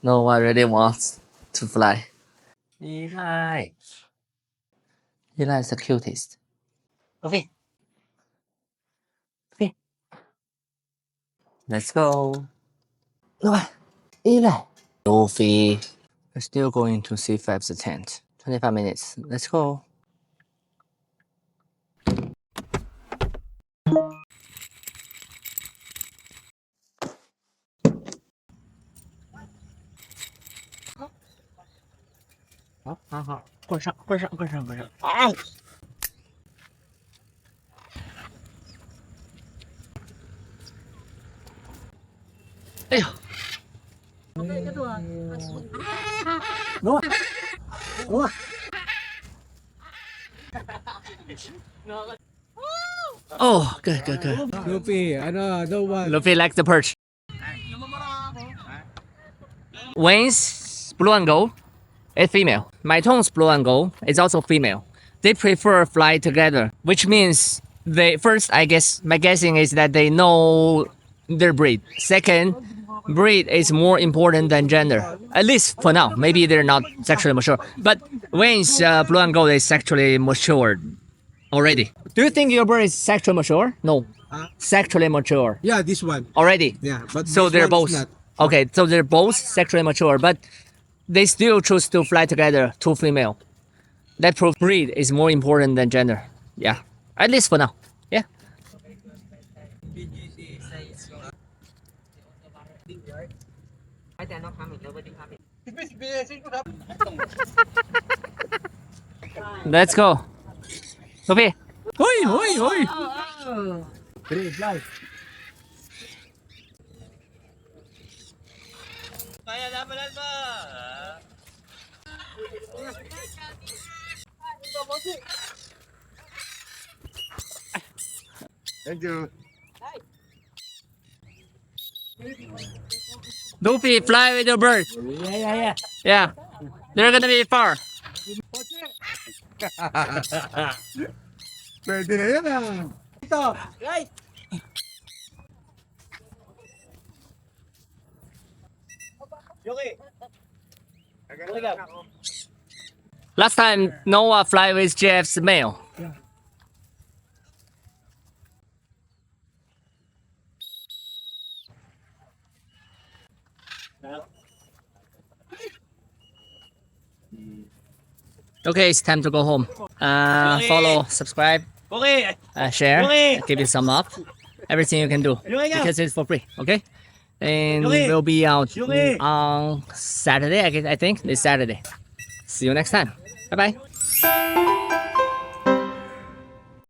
No one really wants to fly. Eli. Eli is the cutest. Luffy. Luffy. Let's go. Luffy. Eli. Luffy. We're still going to C5's tent. 25 minutes. Let's go.好，关上。啊！哎呀！挪！ Oh, good. Luffy, don't want. Luffy likes the perch. Wayne's blue and gold is female. My tone's blue and gold is also female. They prefer fly together, which means they first, I guess, my guessing is that they know their breed. Second, breed is more important than gender. At least for now. Maybe they're not sexually mature. But Wayne's blue and gold is sexually matured already. Do you think your bird is sexually mature? No. Sexually mature. Yeah, this one. Already? Yeah, but so this they're one is both. not. Okay, so they're both sexually mature, but they still choose to fly together, two female. That proves breed is more important than gender. Yeah. At least for now. Yeah. Let's go. Sophie. Hoi. Great fly. Thank you. Luffy, fly with your bird. Yeah. They're gonna be far. Pwede na yan ah. Ito. Right. Last time Noah fly with Jeff's male. Okay, it's time to go home. Follow, subscribe, share, give it some up. Everything you can do because it's for free. Okay, and we'll be out on Saturday. I think this Saturday. See you next time. Bye bye.